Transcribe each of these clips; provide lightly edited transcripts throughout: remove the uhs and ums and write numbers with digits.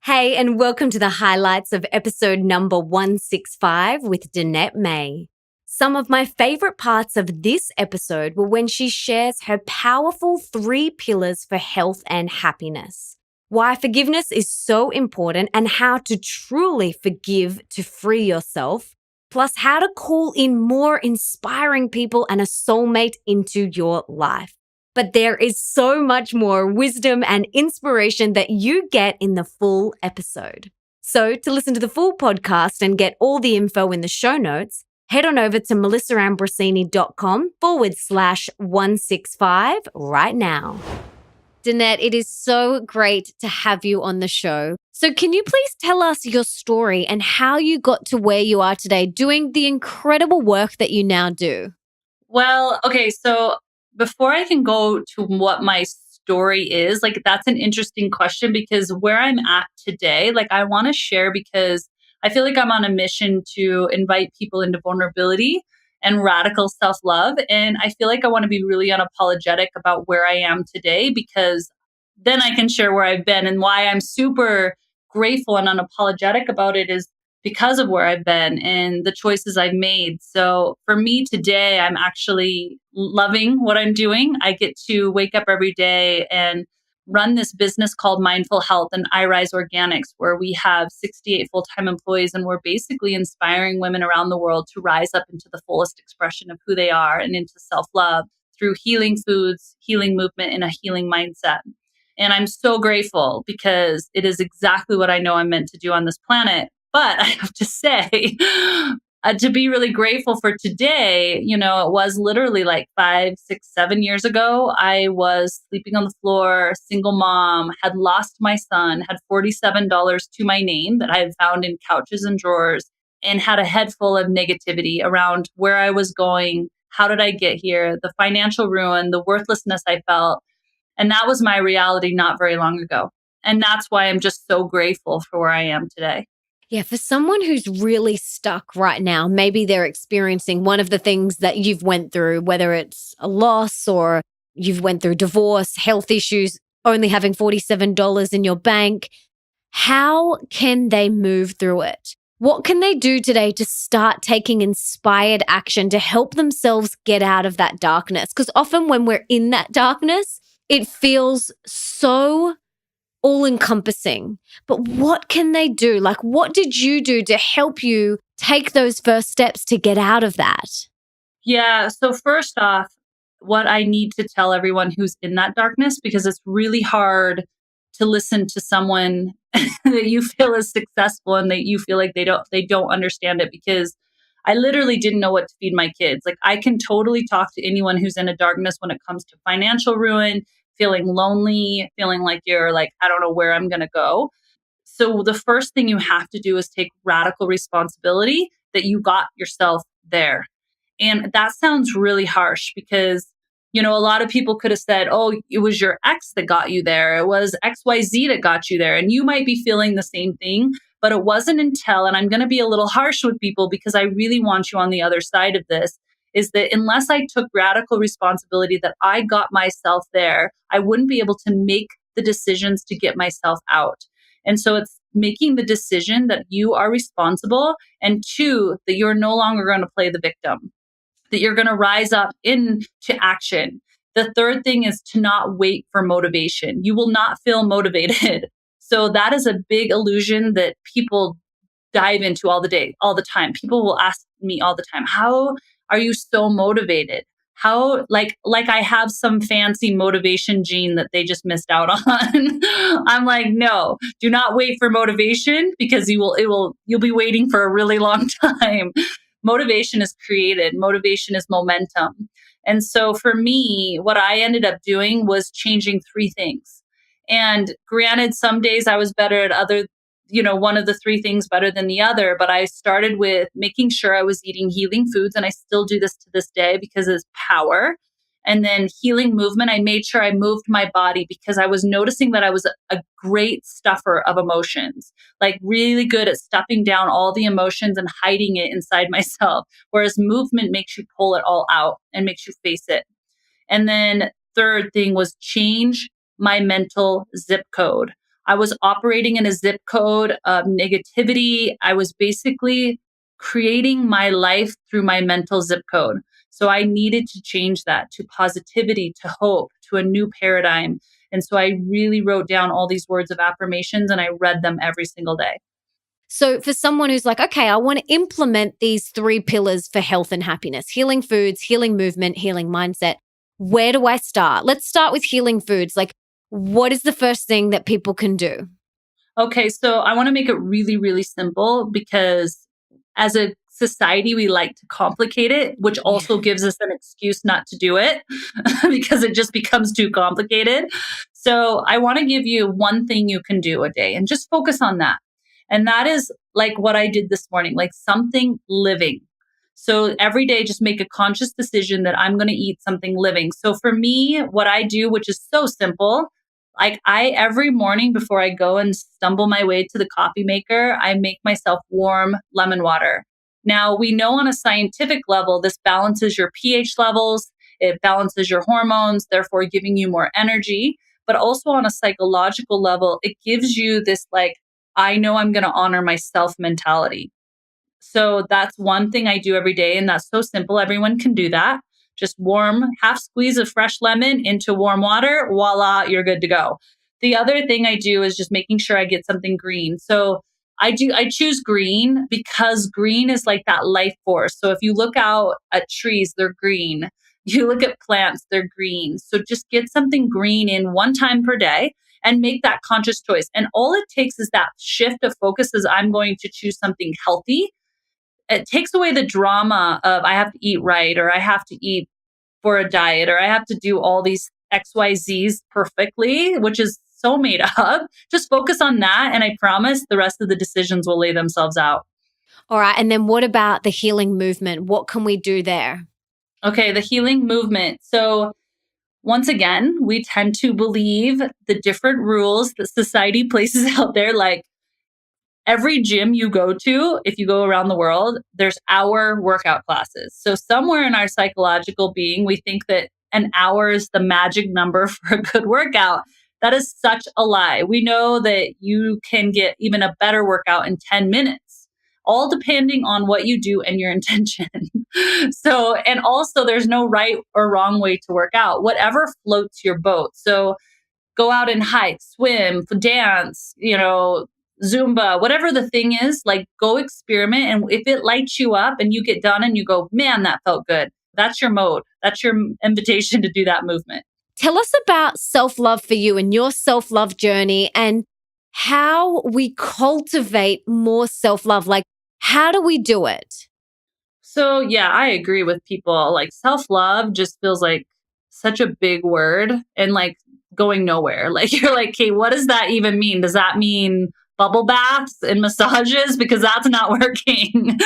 Hey, and welcome to the highlights of episode number 165 with Danette May. Some of my favorite parts of this episode were when she shares her powerful 3 pillars for health and happiness, why forgiveness is so important and how to truly forgive to free yourself, plus how to call in more inspiring people and a soulmate into your life. But there is so much more wisdom and inspiration that you get in the full episode. So to listen to the full podcast and get all the info in the show notes, head on over to melissaambrosini.com/165 right now. Danette, it is so great to have you on the show. So can you please tell us your story and how you got to where you are today doing the incredible work that you now do? Well, okay, so before I can go to what my story is, that's an interesting question because where I'm at today, I want to share because I feel like I'm on a mission to invite people into vulnerability and radical self-love. And I feel like I want to be really unapologetic about where I am today because then I can share where I've been and why I'm super grateful and unapologetic about it is because of where I've been and the choices I've made. So for me today, I'm actually loving what I'm doing. I get to wake up every day and run this business called Mindful Health and I Rise Organics, where we have 68 full-time employees and we're basically inspiring women around the world to rise up into the fullest expression of who they are and into self-love through healing foods, healing movement, and a healing mindset. And I'm so grateful because it is exactly what I know I'm meant to do on this planet. But I have to say, to be really grateful for today, it was literally 5, 6, 7 years ago. I was sleeping on the floor, single mom, had lost my son, had $47 to my name that I had found in couches and drawers, and had a head full of negativity around where I was going, how did I get here, the financial ruin, the worthlessness I felt. And that was my reality not very long ago. And that's why I'm just so grateful for where I am today. Yeah, for someone who's really stuck right now, maybe they're experiencing one of the things that you've went through, whether it's a loss or you've went through divorce, health issues, only having $47 in your bank. How can they move through it? What can they do today to start taking inspired action to help themselves get out of that darkness? Because often when we're in that darkness, it feels so all-encompassing. But what can they do? What did you do to help you take those first steps to get out of that? Yeah. So first off, what I need to tell everyone who's in that darkness, because it's really hard to listen to someone that you feel is successful and that you feel like they don't understand it, because I literally didn't know what to feed my kids. I can totally talk to anyone who's in a darkness when it comes to financial ruin, feeling lonely, feeling like you're I don't know where I'm going to go. So the first thing you have to do is take radical responsibility that you got yourself there. And that sounds really harsh because, a lot of people could have said, oh, it was your ex that got you there. It was XYZ that got you there. And you might be feeling the same thing, but it wasn't until, and I'm going to be a little harsh with people because I really want you on the other side of this, is that unless I took radical responsibility that I got myself there, I wouldn't be able to make the decisions to get myself out. And so it's making the decision that you are responsible, and 2, that you're no longer going to play the victim, that you're going to rise up into action. The third thing is to not wait for motivation. You will not feel motivated. So that is a big illusion that people dive into all the time. People will ask me all the time, how are you so motivated? How like I have some fancy motivation gene that they just missed out on. I'm like, no, do not wait for motivation because you'll be waiting for a really long time. Motivation is created. Motivation is momentum. And so for me, what I ended up doing was changing 3 things. And granted, some days I was better at other, one of the 3 things better than the other. But I started with making sure I was eating healing foods. And I still do this to this day because it's power. And then healing movement, I made sure I moved my body because I was noticing that I was a great stuffer of emotions, really good at stuffing down all the emotions and hiding it inside myself. Whereas movement makes you pull it all out and makes you face it. And then third thing was change my mental zip code. I was operating in a zip code of negativity. I was basically creating my life through my mental zip code. So I needed to change that to positivity, to hope, to a new paradigm. And so I really wrote down all these words of affirmations and I read them every single day. So, for someone who's like, okay, I want to implement these three pillars for health and happiness: healing foods, healing movement, healing mindset, where do I start? Let's start with healing foods. Like, what is the first thing that people can do? Okay, so I want to make it really, really simple because as a society, we like to complicate it, which Yeah. also gives us an excuse not to do it because it just becomes too complicated. So I want to give you one thing you can do a day and just focus on that. And that is like what I did this morning, like something living. So every day, just make a conscious decision that I'm going to eat something living. So for me, what I do, which is so simple, like I every morning before I go and stumble my way to the coffee maker, I make myself warm lemon water. Now, we know on a scientific level, this balances your pH levels, it balances your hormones, therefore giving you more energy. But also on a psychological level, it gives you this like, I know I'm going to honor myself mentality. So that's one thing I do every day. And that's so simple. Everyone can do that. Just warm, half squeeze of fresh lemon into warm water. Voila, you're good to go. The other thing I do is just making sure I get something green. So I choose green because green is like that life force. So if you look out at trees, they're green. You look at plants, they're green. So just get something green in one time per day and make that conscious choice. And all it takes is that shift of focus is I'm going to choose something healthy. It takes away the drama of I have to eat right or I have to eat for a diet or I have to do all these XYZs perfectly, which is so made up. Just focus on that. And I promise the rest of the decisions will lay themselves out. All right. And then what about the healing movement? What can we do there? Okay, the healing movement. So once again, we tend to believe the different rules that society places out there, like every gym you go to, if you go around the world, there's hour workout classes. So somewhere in our psychological being, we think that an hour is the magic number for a good workout. That is such a lie. We know that you can get even a better workout in 10 minutes, all depending on what you do and your intention. So, and also there's no right or wrong way to work out, whatever floats your boat. So go out and hike, swim, dance, Zumba, whatever the thing is, like go experiment. And if it lights you up and you get done and you go, man, that felt good. That's your mode. That's your invitation to do that movement. Tell us about self love for you and your self love journey and how we cultivate more self love. Like, how do we do it? So, yeah, I agree with people. Like self love just feels like such a big word and like going nowhere. Like, you're like, okay, what does that even mean? Does that mean bubble baths and massages? Because that's not working.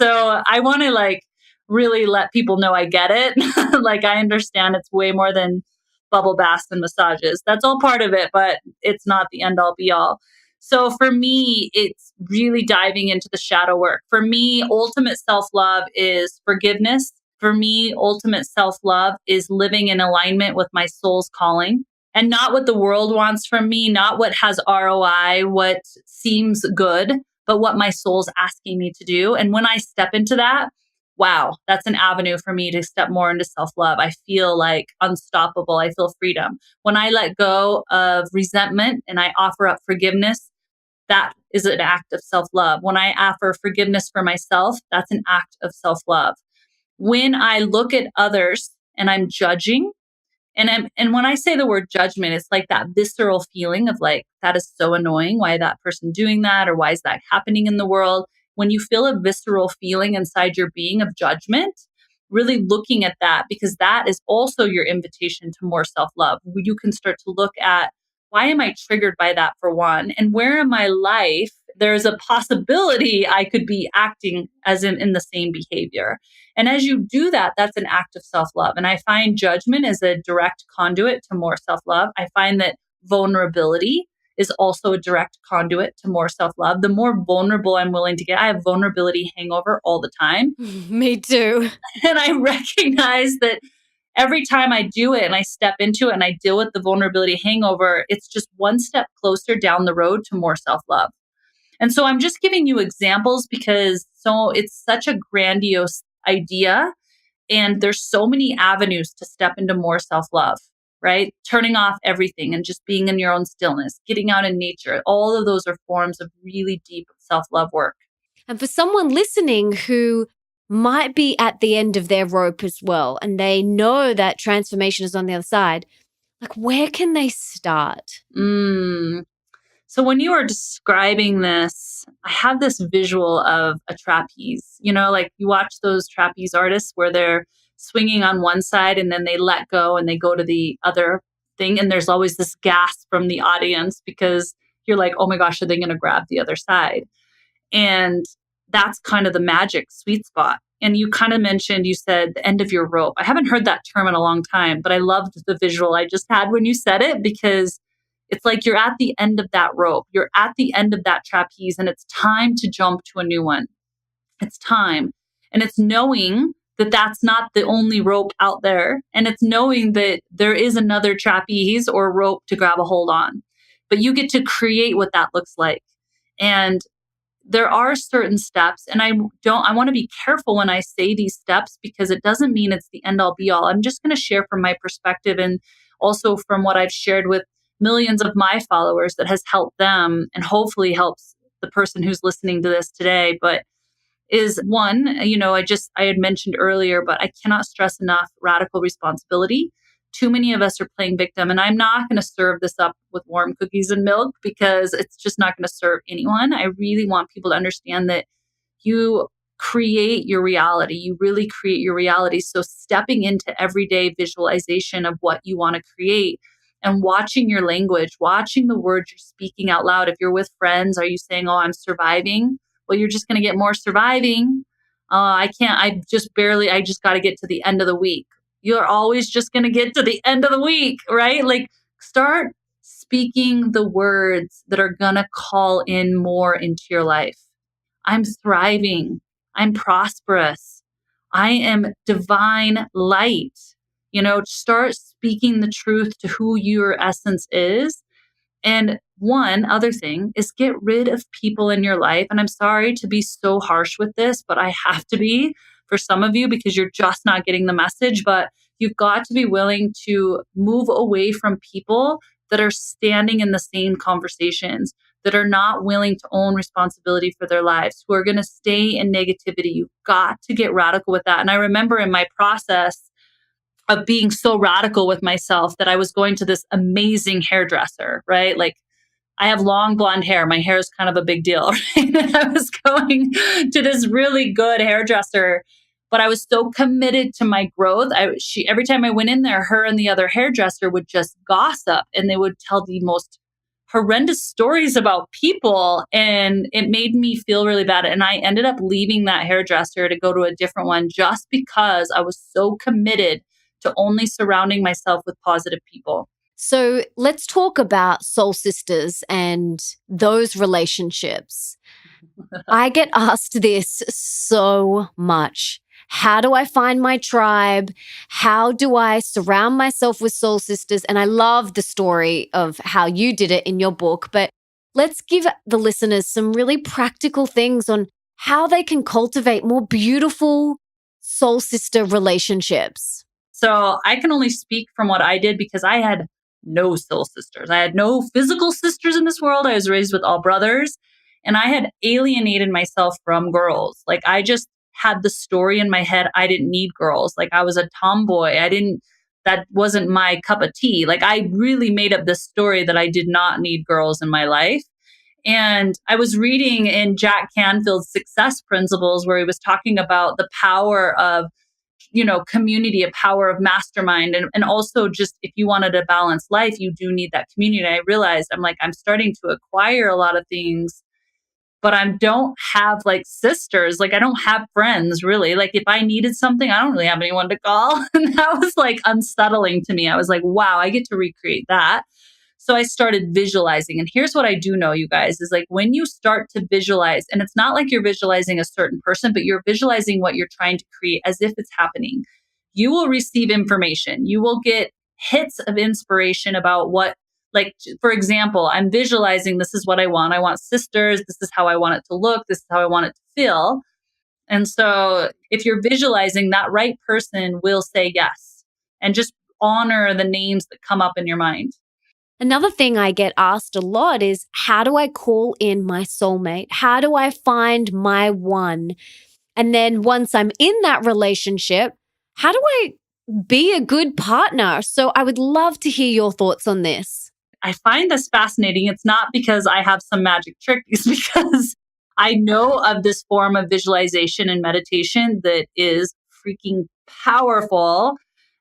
So, I want to like really let people know I get it. Like, I understand it's way more than bubble baths and massages. That's all part of it, but it's not the end all be all. So for me, it's really diving into the shadow work. For me, ultimate self love is forgiveness. For me, ultimate self love is living in alignment with my soul's calling and not what the world wants from me, not what has ROI, what seems good, but what my soul's asking me to do. And when I step into that, wow, that's an avenue for me to step more into self love. I feel like unstoppable. I feel freedom. When I let go of resentment and I offer up forgiveness, that is an act of self love. When I offer forgiveness for myself, that's an act of self love. When I look at others and I'm judging, and when I say the word judgment, it's like that visceral feeling of like, that is so annoying. Why is that person doing that? Or why is that happening in the world? When you feel a visceral feeling inside your being of judgment, really looking at that, because that is also your invitation to more self love. You can start to look at, why am I triggered by that for one? And where in my life there's a possibility I could be acting as in the same behavior. And as you do that, that's an act of self love. And I find judgment is a direct conduit to more self love. I find that vulnerability is also a direct conduit to more self love. The more vulnerable I'm willing to get, I have vulnerability hangover all the time. Me too. And I recognize that every time I do it and I step into it and I deal with the vulnerability hangover, it's just one step closer down the road to more self-love. And so I'm just giving you examples because it's such a grandiose idea. And there's so many avenues to step into more self-love, right? Turning off everything and just being in your own stillness, getting out in nature. All of those are forms of really deep self-love work. And for someone listening who might be at the end of their rope as well, and they know that transformation is on the other side, like where can they start? So when you are describing this, I have this visual of a trapeze. Like you watch those trapeze artists where they're swinging on one side and then they let go and they go to the other thing. And there's always this gasp from the audience because you're like, oh my gosh, are they going to grab the other side? And that's kind of the magic sweet spot. And you kind of mentioned, you said the end of your rope. I haven't heard that term in a long time, but I loved the visual I just had when you said it because it's like you're at the end of that rope. You're at the end of that trapeze and it's time to jump to a new one. It's time. And it's knowing that that's not the only rope out there. And it's knowing that there is another trapeze or rope to grab a hold on. But you get to create what that looks like. And there are certain steps, and I want to be careful when I say these steps because it doesn't mean it's the end all be all. I'm just going to share from my perspective and also from what I've shared with millions of my followers that has helped them and hopefully helps the person who's listening to this today. But is one, I had mentioned earlier, but I cannot stress enough radical responsibility. Too many of us are playing victim, and I'm not going to serve this up with warm cookies and milk because it's just not going to serve anyone. I really want people to understand that you create your reality. You really create your reality. So stepping into everyday visualization of what you want to create and watching your language, watching the words you're speaking out loud. If you're with friends, are you saying, oh, I'm surviving? Well, you're just going to get more surviving. I just got to get to the end of the week. You're always just going to get to the end of the week, right? Like start speaking the words that are going to call in more into your life. I'm thriving. I'm prosperous. I am divine light. Start speaking the truth to who your essence is. And one other thing is get rid of people in your life. And I'm sorry to be so harsh with this, but I have to be for some of you because you're just not getting the message. But you've got to be willing to move away from people that are standing in the same conversations, that are not willing to own responsibility for their lives, who are going to stay in negativity. You've got to get radical with that. And I remember in my process of being so radical with myself that I was going to this amazing hairdresser, right? Like I have long blonde hair. My hair is kind of a big deal, right? And I was going to this really good hairdresser, but I was so committed to my growth. Every time I went in there, her and the other hairdresser would just gossip and they would tell the most horrendous stories about people. And it made me feel really bad. And I ended up leaving that hairdresser to go to a different one just because I was so committed to only surrounding myself with positive people. So let's talk about soul sisters and those relationships. I get asked this so much. How do I find my tribe? How do I surround myself with soul sisters? And I love the story of how you did it in your book, but let's give the listeners some really practical things on how they can cultivate more beautiful soul sister relationships. So I can only speak from what I did because I had no soul sisters. I had no physical sisters in this world. I was raised with all brothers and I had alienated myself from girls. Like I just had the story in my head. I didn't need girls. Like I was a tomboy. That wasn't my cup of tea. Like I really made up this story that I did not need girls in my life. And I was reading in Jack Canfield's Success Principles where he was talking about the power of community, a power of mastermind. And also just if you wanted a balanced life, you do need that community. And I realized I'm starting to acquire a lot of things, but I don't have like sisters. Like I don't have friends really. Like if I needed something, I don't really have anyone to call. And that was like unsettling to me. I was like, wow, I get to recreate that. So I started visualizing. And here's what I do know, you guys, is like when you start to visualize, and it's not like you're visualizing a certain person, but you're visualizing what you're trying to create as if it's happening. you will receive information. You will get hits of inspiration about what, like, for example, I'm visualizing this is what I want. I want sisters. This is how I want it to look. This is how I want it to feel. And so if you're visualizing, that right person will say yes, and just honor the names that come up in your mind. Another thing I get asked a lot is, how do I call in my soulmate? How do I find my one? And then once I'm in that relationship, how do I be a good partner? So I would love to hear your thoughts on this. I find this fascinating. It's not because I have some magic trick, it's because I know of this form of visualization and meditation that is freaking powerful.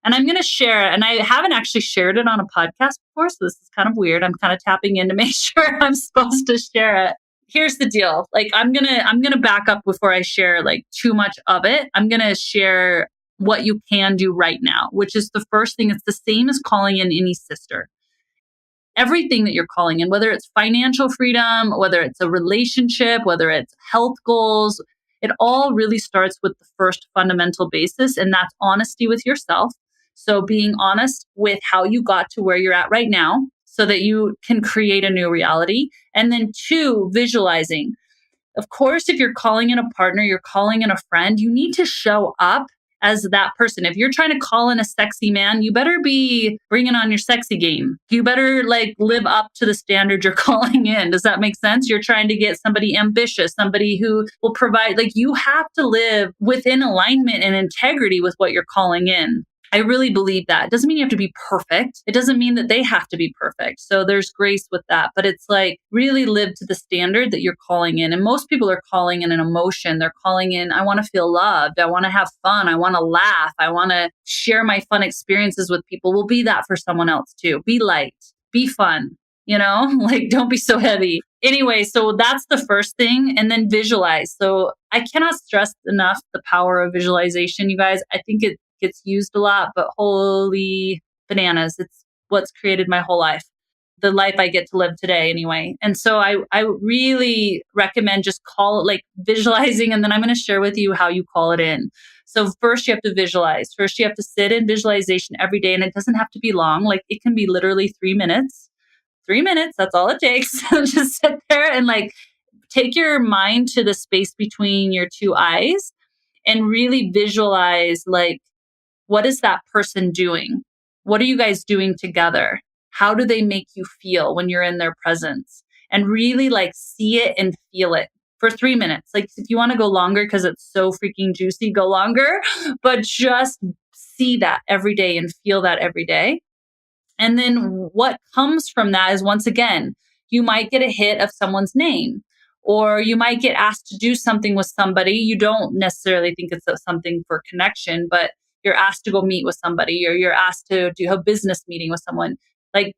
And I'm going to share it. And I haven't actually shared it on a podcast before. So this is kind of weird. I'm kind of tapping in to make sure I'm supposed to share it. Here's the deal. Like, I'm going to back up before I share like too much of it. I'm going to share what you can do right now, which is the first thing. It's the same as calling in any sister. Everything that you're calling in, whether it's financial freedom, whether it's a relationship, whether it's health goals, it all really starts with the first fundamental basis, and that's honesty with yourself. So being honest with how you got to where you're at right now so that you can create a new reality. And then 2, visualizing. Of course, if you're calling in a partner, you're calling in a friend, you need to show up as that person. If you're trying to call in a sexy man, you better be bringing on your sexy game. You better like live up to the standard you're calling in. Does that make sense? You're trying to get somebody ambitious, somebody who will provide, like, you have to live within alignment and integrity with what you're calling in. I really believe that. It doesn't mean you have to be perfect. It doesn't mean that they have to be perfect. So there's grace with that. But it's like, really live to the standard that you're calling in. And most people are calling in an emotion. They're calling in, I want to feel loved. I want to have fun. I want to laugh. I want to share my fun experiences with people. We'll be that for someone else too. Be light. Be fun. Like, don't be so heavy. Anyway, so that's the first thing. And then visualize. So I cannot stress enough the power of visualization, you guys. I think it gets used a lot, but holy bananas, it's what's created my whole life, the life I get to live today anyway. And so I really recommend just visualizing, and then I'm going to share with you how you call it in. So first you have to visualize. First you have to sit in visualization every day, and it doesn't have to be long. Like, it can be literally 3 minutes. 3 minutes, that's all it takes. Just sit there and like take your mind to the space between your 2 eyes and really visualize, like, what is that person doing? What are you guys doing together? How do they make you feel when you're in their presence? And really like see it and feel it for 3 minutes. Like, if you want to go longer because it's so freaking juicy, go longer, but just see that every day and feel that every day. And then what comes from that is, once again, you might get a hit of someone's name, or you might get asked to do something with somebody. You don't necessarily think it's something for connection, but you're asked to go meet with somebody, or you're asked to do a business meeting with someone. Like,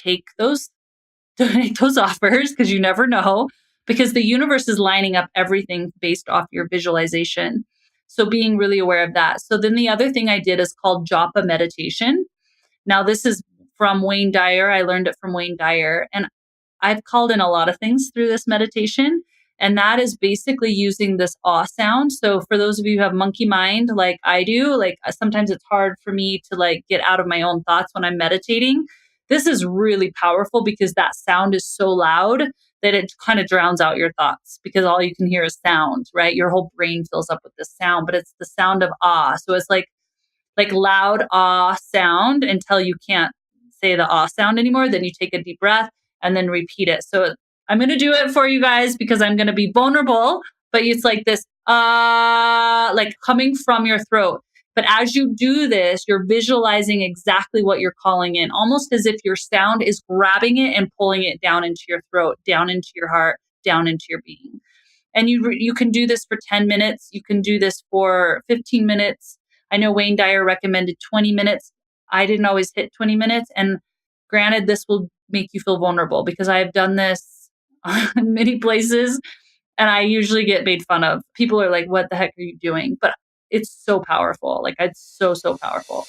take those offers, because you never know, because the universe is lining up everything based off your visualization. So being really aware of that. So then the other thing I did is called japa meditation. Now, this is from Wayne Dyer. I learned it from Wayne Dyer, and I've called in a lot of things through this meditation. And that is basically using this ah sound. So for those of you who have monkey mind, like I do, like sometimes it's hard for me to like get out of my own thoughts when I'm meditating. This is really powerful because that sound is so loud that it kind of drowns out your thoughts, because all you can hear is sound, right? Your whole brain fills up with this sound, but it's the sound of ah. So it's like loud ah sound until you can't say the ah sound anymore. Then you take a deep breath and then repeat it. So I'm going to do it for you guys because I'm going to be vulnerable, but it's like this like coming from your throat. But as you do this, you're visualizing exactly what you're calling in, almost as if your sound is grabbing it and pulling it down into your throat, down into your heart, down into your being. And you can do this for 10 minutes. You can do this for 15 minutes. I know Wayne Dyer recommended 20 minutes. I didn't always hit 20 minutes. And granted, this will make you feel vulnerable because I have done this in many places and I usually get made fun of. People are like, what the heck are you doing? But it's so powerful. Like, it's so, so powerful.